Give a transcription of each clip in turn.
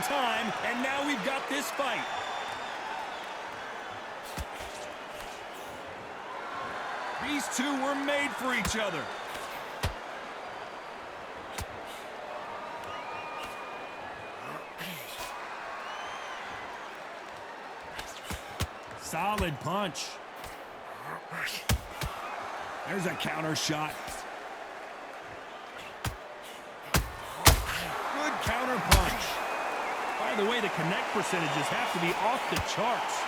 time, and now we've got this fight. These two were made for each other. Solid punch. There's a counter shot. Good counter punch. By the way, the connect percentages have to be off the charts.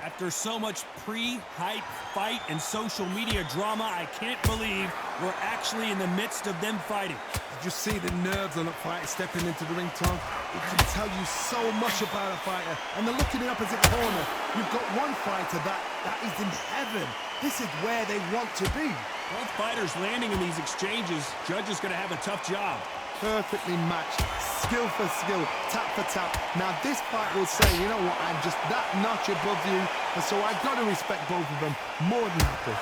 After so much pre-hype fight and social media drama, I can't believe we're actually in the midst of them fighting. Did you see the nerves on a fighter stepping into the ring, Tom? It can tell you so much about a fighter. And they're looking in the opposite corner. You've got one fighter that is in heaven. This is where they want to be. Both fighters landing in these exchanges. Judge is going to have a tough job. Perfectly matched, skill for skill, tap for tap. Now this fight will say, you know what, I'm just that notch above you, and so I've got to respect both of them more than happy.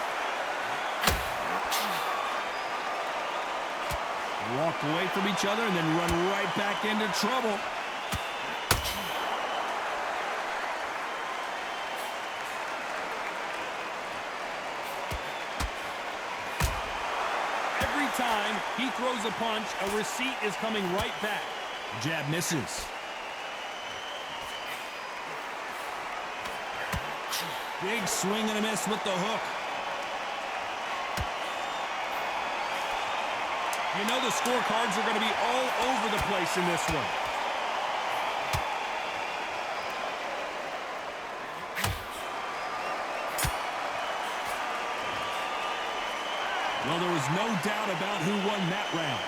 Walk away from each other and then run right back into trouble. Time he throws a punch, a receipt is coming right back. Jab misses. Big swing and a miss with the hook. You know the scorecards are going to be all over the place in this one. Well, there was no doubt about who won that round.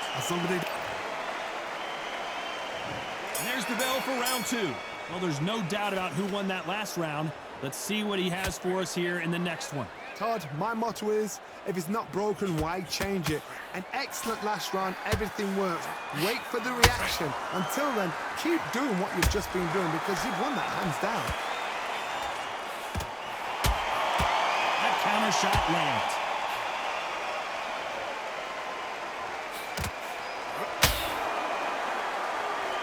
And there's the bell for round two. Well, there's no doubt about who won that last round. Let's see what he has for us here in the next one. Todd, my motto is, if it's not broken, why change it? An excellent last round, everything works. Wait for the reaction. Until then, keep doing what you've just been doing because you've won that hands down. That counter shot lands.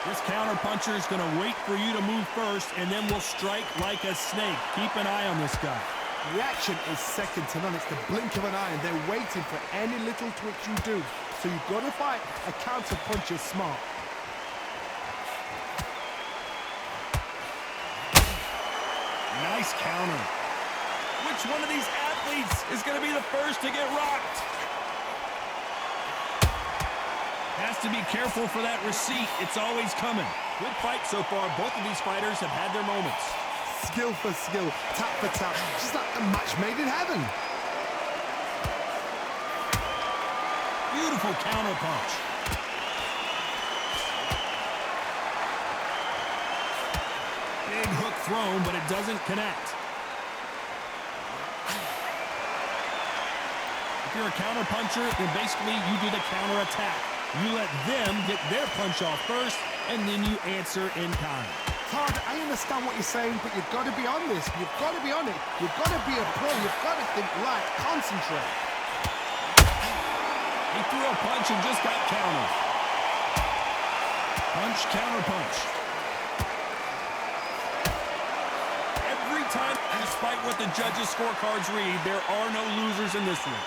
This counter-puncher is going to wait for you to move first, and then will strike like a snake. Keep an eye on this guy. Reaction is second to none. It's the blink of an eye, and they're waiting for any little twitch you do. So you've got to fight. A counter-punch is smart. Nice counter. Which one of these athletes is going to be the first to get rocked? Has to be careful for that receipt. It's always coming. Good fight so far. Both of these fighters have had their moments. Skill for skill, tap for tap. Just like a match made in heaven. Beautiful counter punch. Big hook thrown, but it doesn't connect. If you're a counter puncher, then basically you do the counter attack. You let them get their punch off first, and then you answer in kind. Todd, I understand what you're saying, but you've got to be on this. You've got to be on it. You've got to be a pro. You've got to think right. Concentrate. He threw a punch and just got countered. Punch, counter punch. Every time, despite what the judges' scorecards read, there are no losers in this one.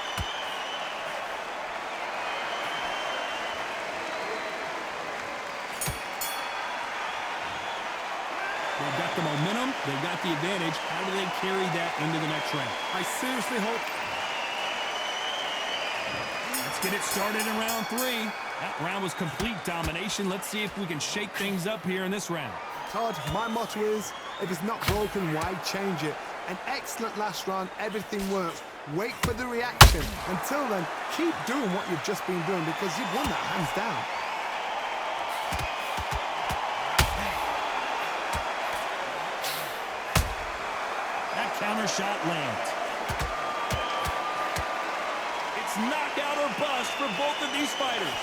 They've got the momentum, they've got the advantage. How do they carry that into the next round? I seriously hope... Let's get it started in round three. That round was complete domination. Let's see if we can shake things up here in this round. Todd, my motto is, if it's not broken, why change it? An excellent last round, everything works. Wait for the reaction. Until then, keep doing what you've just been doing because you've won that hands down. Counter shot lands. It's knockout or bust for both of these fighters.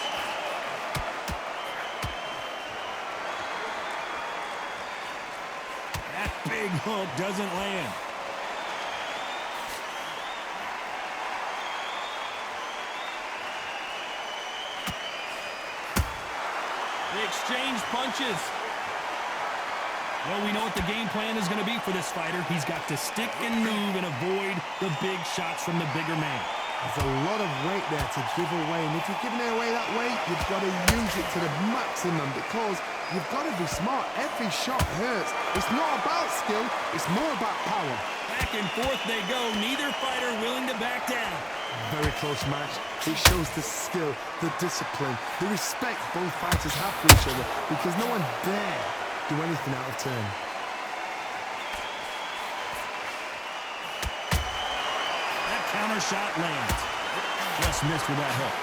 That big hook doesn't land. exchange punches. Well, we know what the game plan is going to be for this fighter. He's got to stick and move and avoid the big shots from the bigger man. There's a lot of weight there to give away, and if you're giving it away that way, you've got to use it to the maximum because you've got to be smart. Every shot hurts. It's not about skill, it's more about power. Back and forth they go, neither fighter willing to back down. Very close match. It shows the skill, the discipline, the respect both fighters have for each other because no one dare do anything out of turn. Counter shot lands. Just missed with that hook.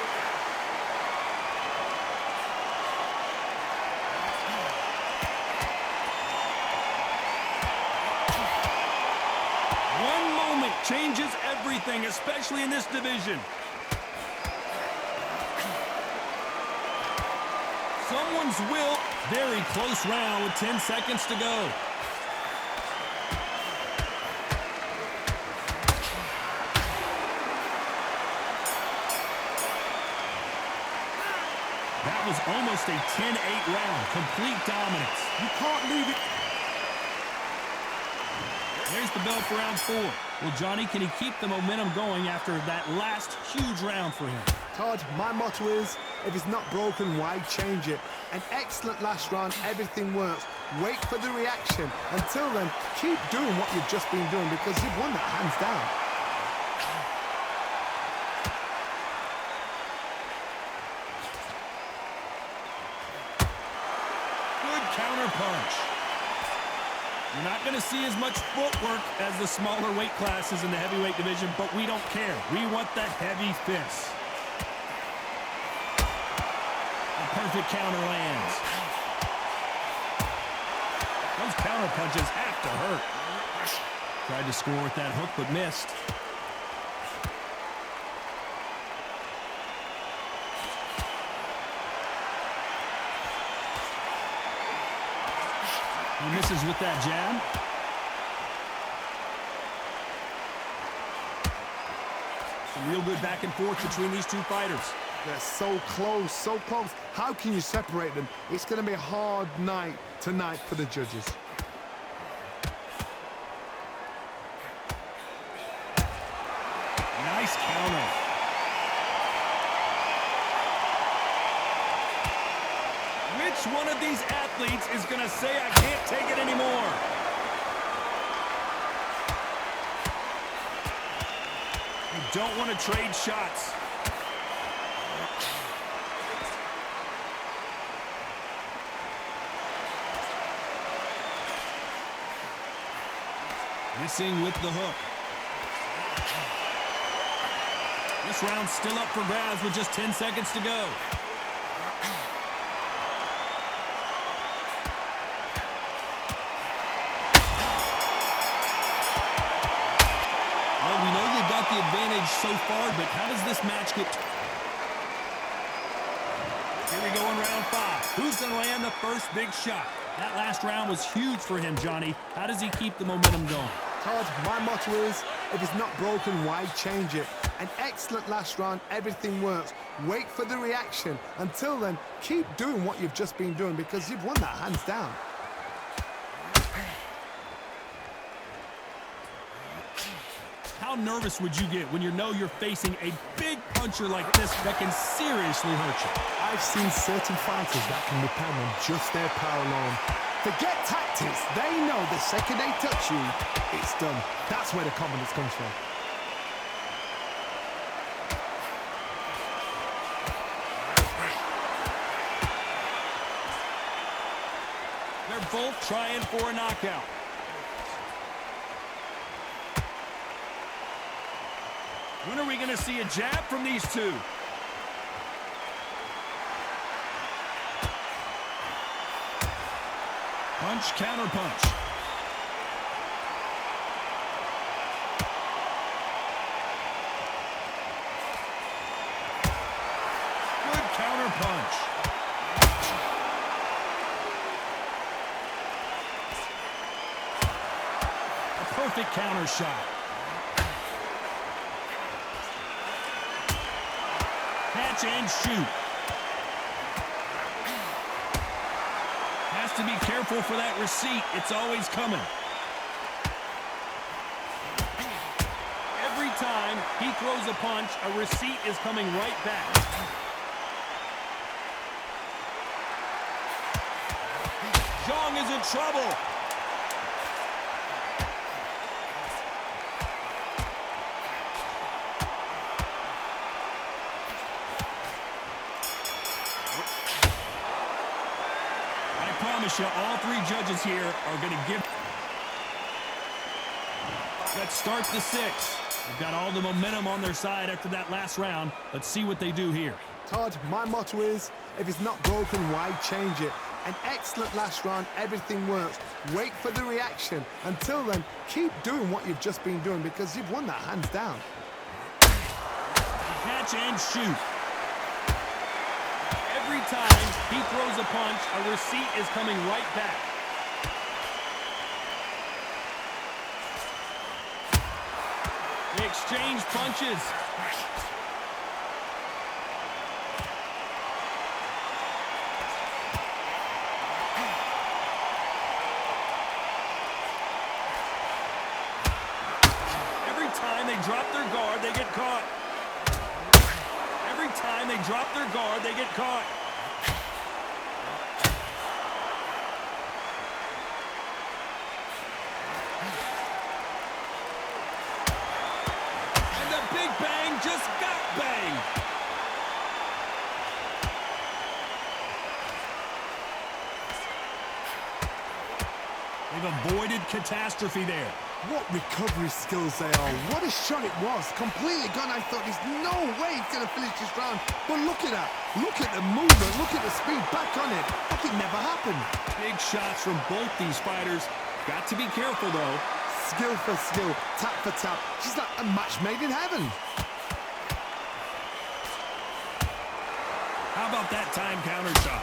One moment changes everything, especially in this division. Someone's will. Very close round with 10 seconds to go. That was almost a 10-8 round. Complete dominance. You can't leave it. There's the bell for round 4. Well, Johnny, can he keep the momentum going after that last huge round for him? Todd, my motto is, if it's not broken, why change it? An excellent last round, everything works. Wait for the reaction. Until then, keep doing what you've just been doing because you've won that hands down. Counter punch. You're not going to see as much footwork as the smaller weight classes in the heavyweight division, but we don't care. We want that heavy fist. A perfect counter lands. Those counter punches have to hurt. Tried to score with that hook, but missed. He misses with that jab. Some real good back and forth between these two fighters. They're so close, so close. How can you separate them? It's going to be a hard night tonight for the judges. Nice counter. Which one of these athletes is going to say, I can't take it anymore? You don't want to trade shots. Missing with the hook. This round's still up for grabs with just 10 seconds to go. Well, we know they've got the advantage so far, but how does this match get... Here we go in round 5. Who's going to land the first big shot? That last round was huge for him, Johnny. How does he keep the momentum going? Todd, my motto is, if it's not broken, why change it? An excellent last round, everything works. Wait for the reaction. Until then, keep doing what you've just been doing because you've won that hands down. How nervous would you get when you know you're facing a big puncher like this that can seriously hurt you? I've seen certain fighters that can depend on just their power alone. Forget tactics. They know the second they touch you, it's done. That's where the confidence comes from. They're both trying for a knockout. When are we going to see a jab from these two? Punch, counter punch. Good counter punch. A perfect counter shot. Catch and shoot. to be careful for that receipt. It's always coming. Every time he throws a punch, a receipt is coming right back. Zhang is in trouble. I promise you, all three judges here are going to give. Let's start the sixth. They've got all the momentum on their side after that last round. Let's see what they do here. Todd, my motto is, if it's not broken, why change it? An excellent last round, everything works. Wait for the reaction. Until then, keep doing what you've just been doing because you've won that hands down. Catch and shoot. Every time he throws a punch, a receipt is coming right back. They exchange punches. Every time they drop their guard, they get caught. Every time they drop their guard, they get caught. And the big bang just got banged. They've avoided catastrophe there. What recovery skills they are. What a shot it was. Completely gone. I thought there's no way he's going to finish this round. But look at that. Look at the movement. Look at the speed. Back on it. Like it never happened. Big shots from both these fighters. Got to be careful, though. Skill for skill. Tap for tap. She's like a match made in heaven. How about that time counter shot?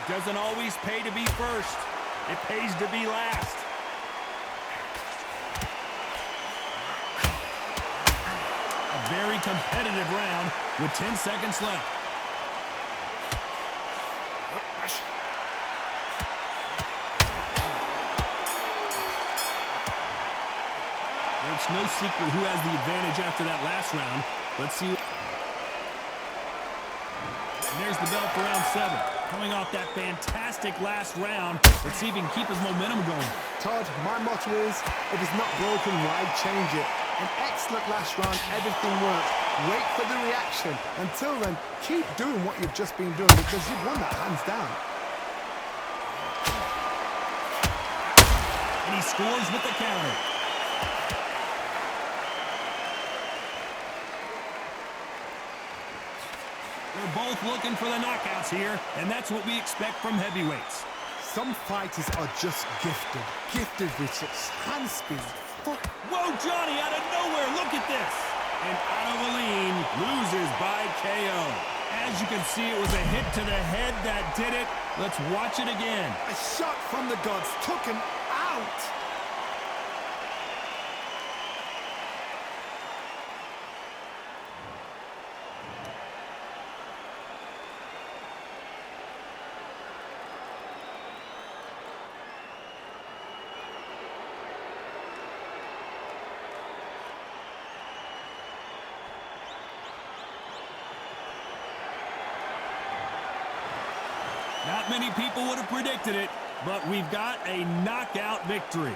It doesn't always pay to be first. It pays to be last. A very competitive round with 10 seconds left. It's no secret who has the advantage after that last round. Let's see. And there's the bell for round 7. Coming off that fantastic last round, let's see if he can keep his momentum going. Todd, my motto is, if it's not broken, why change it? An excellent last round, everything works. Wait for the reaction. Until then, keep doing what you've just been doing because you've won that hands down. And he scores with the counter. They're both looking for the knockouts here, and that's what we expect from heavyweights. Some fighters are just gifted. Gifted with such hand speed. Whoa, Johnny, out of nowhere, look at this. And Wallin loses by KO. As you can see, it was a hit to the head that did it. Let's watch it again. A shot from the gods took him out. Not many people would have predicted it, but we've got a knockout victory.